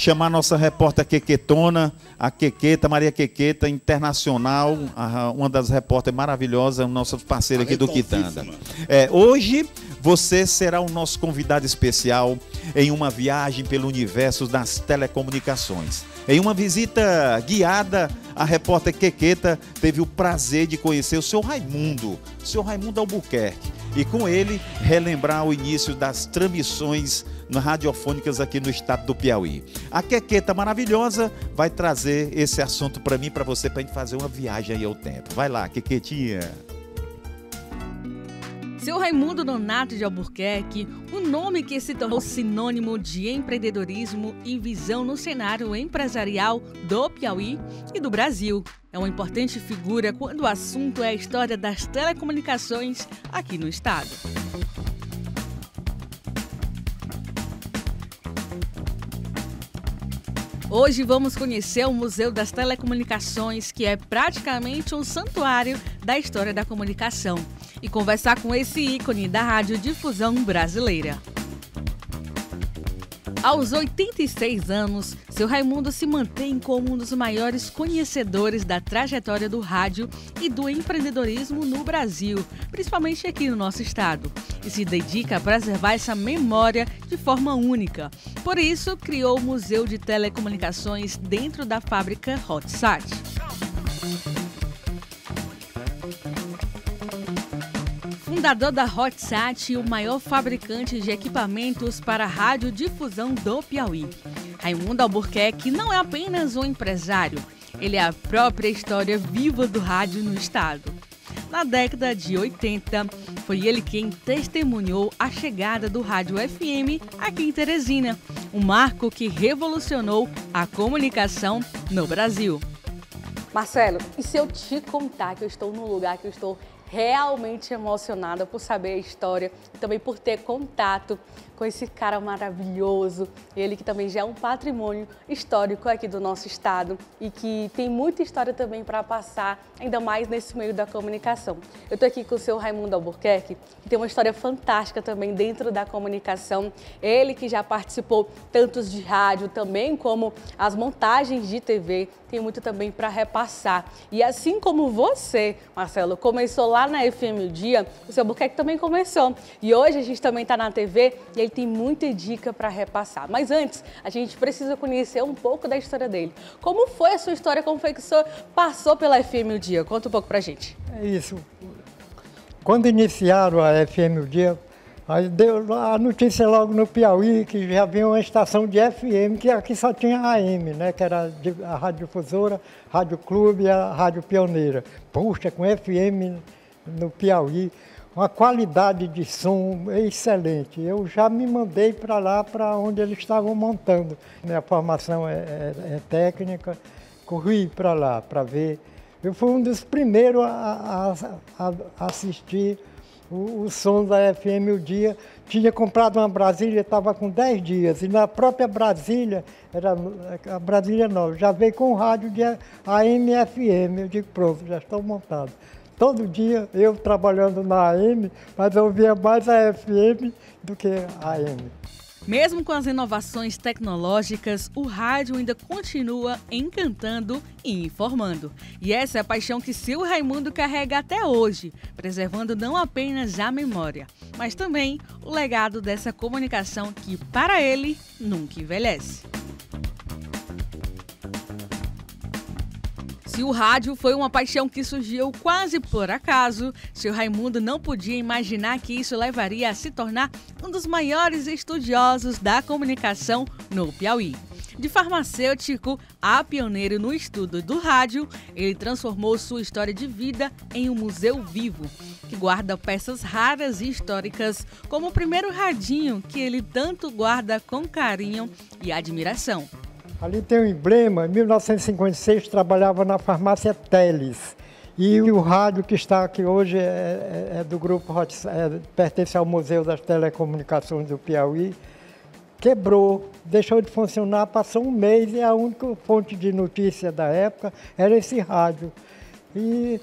chamar a nossa repórter Quequetona, a Quequeta, Maria Quequeta, internacional, uma das repórteres maravilhosas, nossa parceira aqui do Quitanda. Hoje você será o nosso convidado especial em uma viagem pelo universo das telecomunicações. Em uma visita guiada, a repórter Quequeta teve o prazer de conhecer o seu Raimundo Albuquerque, e com ele relembrar o início das transmissões radiofônicas aqui no estado do Piauí. A Quequeta maravilhosa vai trazer esse assunto para mim, para você, para a gente fazer uma viagem aí ao tempo. Vai lá, Quequetinha. Seu Raimundo Nonato de Albuquerque, um nome que se tornou sinônimo de empreendedorismo e visão no cenário empresarial do Piauí e do Brasil. É uma importante figura quando o assunto é a história das telecomunicações aqui no estado. Hoje vamos conhecer o Museu das Telecomunicações, que é praticamente um santuário da história da comunicação, e conversar com esse ícone da radiodifusão brasileira. Aos 86 anos, seu Raimundo se mantém como um dos maiores conhecedores da trajetória do rádio e do empreendedorismo no Brasil, principalmente aqui no nosso estado, e se dedica a preservar essa memória de forma única. Por isso, criou o Museu de Telecomunicações dentro da fábrica Hotsat. Fundador da Hotsat e o maior fabricante de equipamentos para radiodifusão do Piauí. Raimundo Albuquerque não é apenas um empresário, ele é a própria história viva do rádio no estado. Na década de 80, foi ele quem testemunhou a chegada do rádio FM aqui em Teresina, um marco que revolucionou a comunicação no Brasil. Marcelo, e se eu te contar que eu estou num lugar que eu estou realmente emocionada por saber a história e também por ter contato com esse cara maravilhoso, ele que também já é um patrimônio histórico aqui do nosso estado e que tem muita história também para passar, ainda mais nesse meio da comunicação. Eu estou aqui com o seu Raimundo Albuquerque, que tem uma história fantástica também dentro da comunicação. Ele que já participou tantos de rádio também como as montagens de TV, tem muito também para repassar. E assim como você, Marcelo, começou lá na FM o Dia, o seu Albuquerque também começou. E hoje a gente também está na TV e ele tem muita dica para repassar. Mas antes, a gente precisa conhecer um pouco da história dele. Como foi a sua história? Como foi que o senhor passou pela FM o Dia? Conta um pouco pra gente. É isso. Quando iniciaram a FM o Dia, aí deu a notícia logo no Piauí que já havia uma estação de FM, que aqui só tinha a AM, né? Que era a Rádio Difusora, Rádio Clube e a Rádio Pioneira. Puxa, com FM no Piauí, uma qualidade de som excelente. Eu já me mandei para lá, para onde eles estavam montando. Minha formação é técnica, corri para lá para ver. Eu fui um dos primeiros a assistir o som da FM o Dia. Tinha comprado uma Brasília, estava com 10 dias, e na própria Brasília, era a Brasília nova, já veio com rádio de AM e FM. Eu digo, pronto, já estou montado. Todo dia eu trabalhando na AM, mas eu ouvia mais a FM do que a AM. Mesmo com as inovações tecnológicas, o rádio ainda continua encantando e informando. E essa é a paixão que seu Raimundo carrega até hoje, preservando não apenas a memória, mas também o legado dessa comunicação que, para ele, nunca envelhece. Se o rádio foi uma paixão que surgiu quase por acaso, seu Raimundo não podia imaginar que isso levaria a se tornar um dos maiores estudiosos da comunicação no Piauí. De farmacêutico a pioneiro no estudo do rádio, ele transformou sua história de vida em um museu vivo, que guarda peças raras e históricas, como o primeiro radinho que ele tanto guarda com carinho e admiração. Ali tem um emblema. Em 1956 trabalhava na farmácia Teles. E o rádio que está aqui hoje é do grupo pertence ao Museu das Telecomunicações do Piauí. Quebrou, deixou de funcionar, passou um mês e a única fonte de notícia da época era esse rádio. E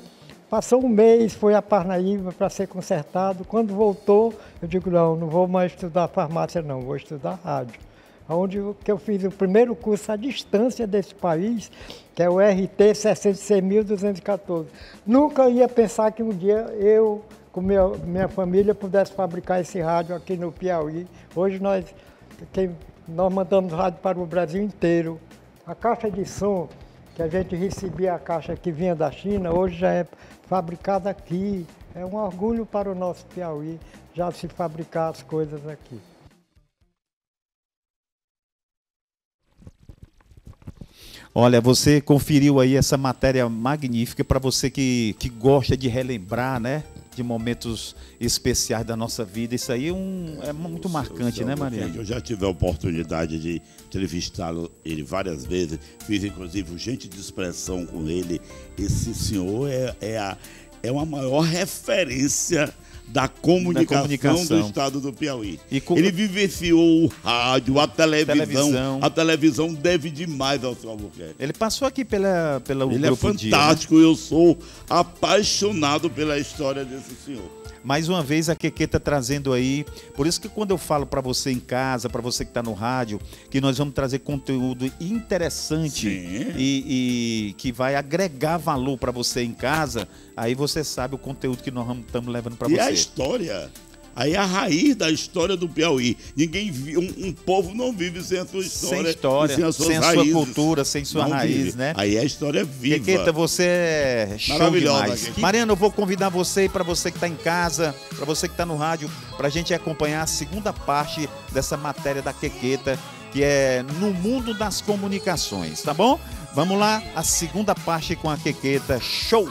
passou um mês, foi a Parnaíba para ser consertado. Quando voltou, eu digo, não vou mais estudar farmácia não, vou estudar rádio. onde que eu fiz o primeiro curso à distância desse país, que é o RT 606.214. Nunca ia pensar que um dia eu, com minha família, pudesse fabricar esse rádio aqui no Piauí. Hoje nós mandamos rádio para o Brasil inteiro. A caixa de som, que a gente recebia a caixa que vinha da China, hoje já é fabricada aqui. É um orgulho para o nosso Piauí já se fabricar as coisas aqui. Olha, você conferiu aí essa matéria magnífica para você que gosta de relembrar, né? De momentos especiais da nossa vida. Isso aí é muito marcante, né, Mariano? Eu já tive a oportunidade de entrevistá-lo ele várias vezes. Fiz, inclusive, o Gente de Expressão com ele. Esse senhor é uma maior referência da comunicação do estado do Piauí. Ele vivenciou o rádio, a televisão. A televisão deve demais ao seu Albuquerque. Ele passou aqui pelo Ele é fantástico, né? Eu sou apaixonado pela história desse senhor. Mais uma vez a Quequeta trazendo aí, por isso que quando eu falo para você em casa, para você que está no rádio, que nós vamos trazer conteúdo interessante e que vai agregar valor para você em casa, aí você sabe o conteúdo que nós estamos levando para você. E a história, aí a raiz da história do Piauí. Ninguém vive, um povo não vive sem a sua história, sem a sua cultura, sem sua raiz, né? Aí a história é viva. Quequeta, você é show demais. Mariano, eu vou convidar você, para você que está em casa, para você que está no rádio, para a gente acompanhar a segunda parte dessa matéria da Quequeta, que é No Mundo das Comunicações, tá bom? Vamos lá, a segunda parte com a Quequeta. Show!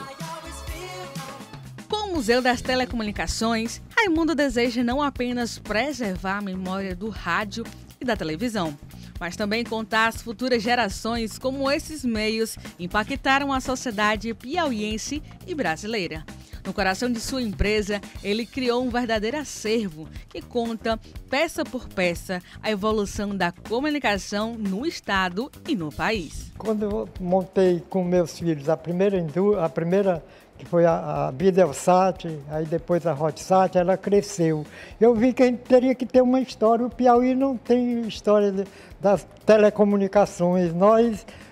Com o Museu das Telecomunicações, Raimundo deseja não apenas preservar a memória do rádio e da televisão, mas também contar às futuras gerações como esses meios impactaram a sociedade piauiense e brasileira. No coração de sua empresa, ele criou um verdadeiro acervo que conta, peça por peça, a evolução da comunicação no estado e no país. Quando eu montei com meus filhos a primeira que foi a Videlsat, aí depois a Hotsat, ela cresceu. Eu vi que a gente teria que ter uma história. O Piauí não tem história das telecomunicações.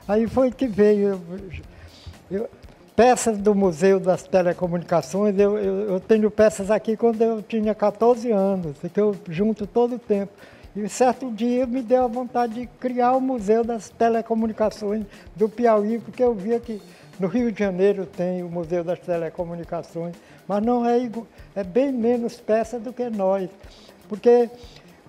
Aí foi que veio. Peças do Museu das Telecomunicações, eu tenho peças aqui quando eu tinha 14 anos, que eu junto todo o tempo. E certo dia me deu a vontade de criar o Museu das Telecomunicações do Piauí, porque eu via que no Rio de Janeiro tem o Museu das Telecomunicações, mas não é bem menos peça do que nós. Porque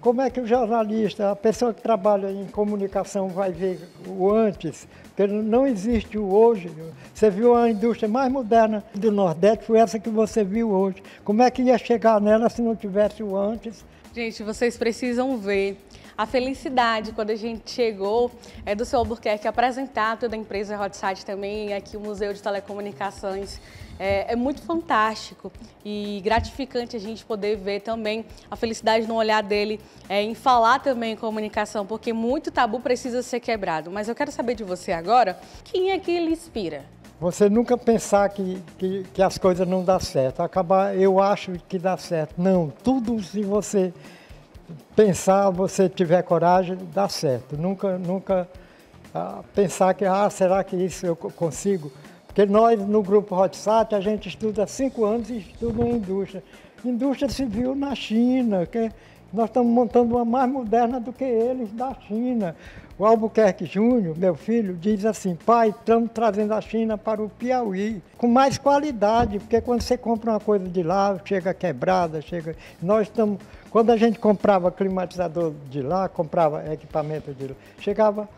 como é que o jornalista, a pessoa que trabalha em comunicação vai ver o antes? Porque não existe o hoje. Você viu a indústria mais moderna do Nordeste, foi essa que você viu hoje. Como é que ia chegar nela se não tivesse o antes? Gente, vocês precisam ver a felicidade quando a gente chegou do seu Albuquerque apresentar toda a empresa Hotsat também, aqui o Museu de Telecomunicações. É muito fantástico e gratificante a gente poder ver também a felicidade no olhar dele em falar também em comunicação, porque muito tabu precisa ser quebrado. Mas eu quero saber de você agora, quem é que lhe inspira? Você nunca pensar que as coisas não dão certo. Eu acho que dá certo. Não, tudo se você pensar, você tiver coragem, dá certo. Nunca pensar que, será que isso eu consigo? Porque nós, no Grupo Hotsat, a gente estuda há 5 anos e estuda em indústria. Indústria civil na China, que nós estamos montando uma mais moderna do que eles da China. O Albuquerque Júnior, meu filho, diz assim: pai, estamos trazendo a China para o Piauí, com mais qualidade, porque quando você compra uma coisa de lá, chega quebrada, quando a gente comprava climatizador de lá, comprava equipamento de lá, chegava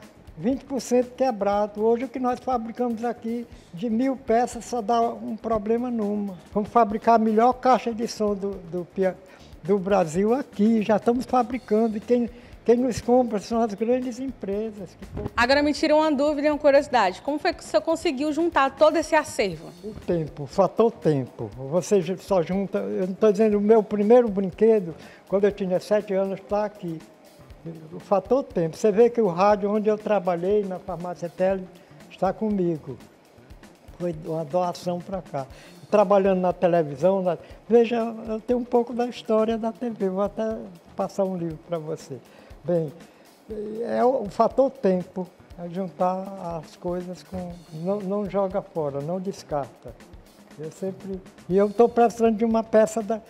20% quebrado. Hoje o que nós fabricamos aqui, de 1000 peças, só dá um problema numa. Vamos fabricar a melhor caixa de som do Brasil aqui, já estamos fabricando. E quem nos compra são as grandes empresas. Agora me tira uma dúvida e uma curiosidade. Como foi que o senhor conseguiu juntar todo esse acervo? O tempo, fator tempo. Você só junta... Eu não estou dizendo, o meu primeiro brinquedo, quando eu tinha 7 anos, está aqui. O fator tempo. Você vê que o rádio onde eu trabalhei, na farmácia Tele, está comigo. Foi uma doação para cá. Trabalhando na televisão, veja, eu tenho um pouco da história da TV, vou até passar um livro para você. Bem, é o fator tempo, é juntar as coisas com... Não joga fora, não descarta. E eu estou precisando de uma peça da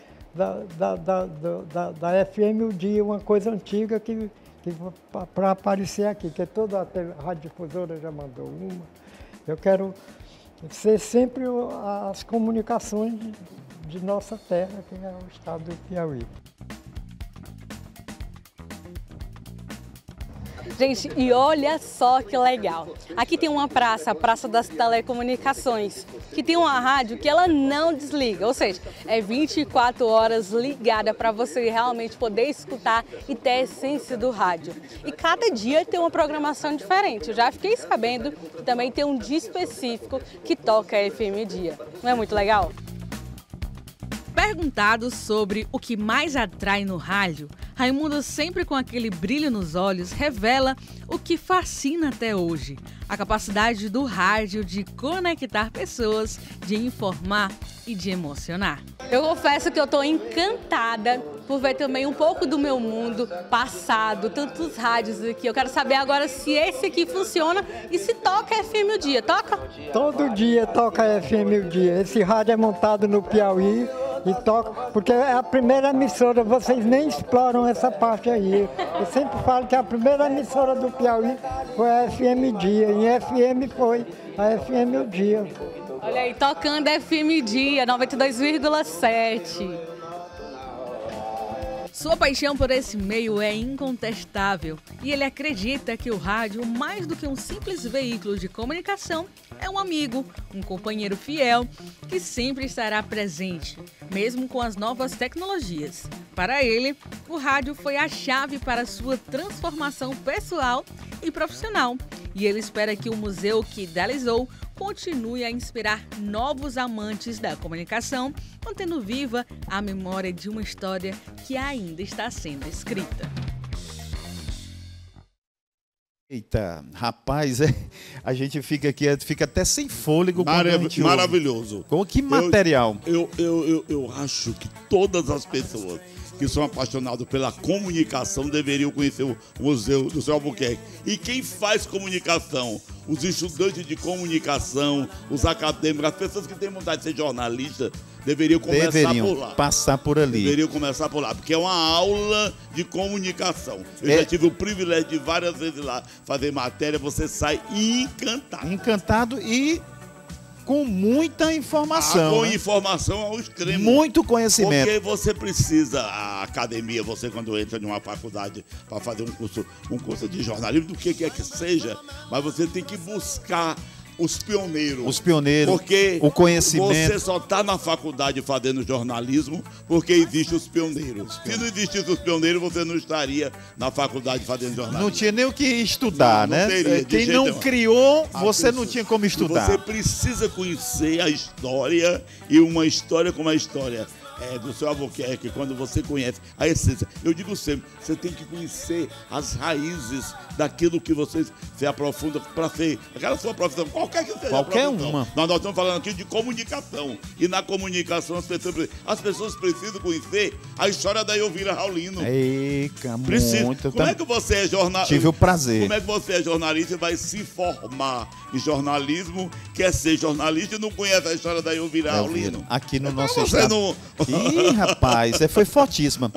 FM O Dia, uma coisa antiga que para aparecer aqui, que toda a radiodifusora já mandou uma. Eu quero ser sempre as comunicações de nossa terra, que é o estado do Piauí. Gente, e olha só que legal. Aqui tem uma praça, a Praça das Telecomunicações, que tem uma rádio que ela não desliga, ou seja, é 24 horas ligada para você realmente poder escutar e ter a essência do rádio. E cada dia tem uma programação diferente. Eu já fiquei sabendo que também tem um dia específico que toca a FM Dia. Não é muito legal? Perguntado sobre o que mais atrai no rádio, Raimundo, sempre com aquele brilho nos olhos, revela o que fascina até hoje: a capacidade do rádio de conectar pessoas, de informar e de emocionar. Eu confesso que eu estou encantada por ver também um pouco do meu mundo passado, tantos rádios aqui. Eu quero saber agora se esse aqui funciona e se toca FM O Dia. Toca? Todo dia toca FM O Dia. Esse rádio é montado no Piauí e toca, porque é a primeira emissora, vocês nem exploram essa parte aí. Eu sempre falo que a primeira emissora do Piauí foi a FM Dia, e FM foi a FM O Dia. Olha aí, tocando FM Dia, 92,7. Sua paixão por esse meio é incontestável e ele acredita que o rádio, mais do que um simples veículo de comunicação, é um amigo, um companheiro fiel que sempre estará presente, mesmo com as novas tecnologias. Para ele, o rádio foi a chave para sua transformação pessoal e profissional, e ele espera que o museu que idealizou continue a inspirar novos amantes da comunicação, mantendo viva a memória de uma história que ainda está sendo escrita. Eita, rapaz, a gente fica aqui, fica até sem fôlego. Maravilhoso. Com que material? Eu acho que todas as pessoas que são apaixonados pela comunicação deveriam conhecer o Museu do Seu Albuquerque. E quem faz comunicação? Os estudantes de comunicação, os acadêmicos, as pessoas que têm vontade de ser jornalistas, deveriam começar por lá. Passar por ali. Deveriam começar por lá, porque é uma aula de comunicação. Eu já tive o privilégio de várias vezes lá fazer matéria, você sai encantado. Encantado e com muita informação. Com informação ao extremo. Muito conhecimento. Porque você precisa, a academia, você quando entra em uma faculdade para fazer um curso de jornalismo, do que quer que seja, mas você tem que buscar os pioneiros. Os pioneiros, porque o conhecimento. Você só está na faculdade fazendo jornalismo porque existem os pioneiros. Se não existissem os pioneiros, você não estaria na faculdade fazendo jornalismo. Não tinha nem o que estudar, não né? Teria, quem não criou, você não tinha como estudar. Você precisa conhecer a história, e uma história como a história do Seu Albuquerque, quando você conhece a essência. Eu digo sempre, você tem que conhecer as raízes daquilo que você se aprofunda para ser aquela sua profissão, qualquer que seja. Qualquer a profissão. uma. Nós estamos falando aqui de comunicação. E na comunicação as pessoas precisam conhecer a história da Elvira Raulino. Eita, muito. Como é que você é jornalista? Tive o prazer. Como é que você é jornalista e vai se formar em jornalismo, quer ser jornalista e não conhece a história da Elvira Raulino? Aqui no nosso você estado. não... Ih, rapaz, foi fortíssima.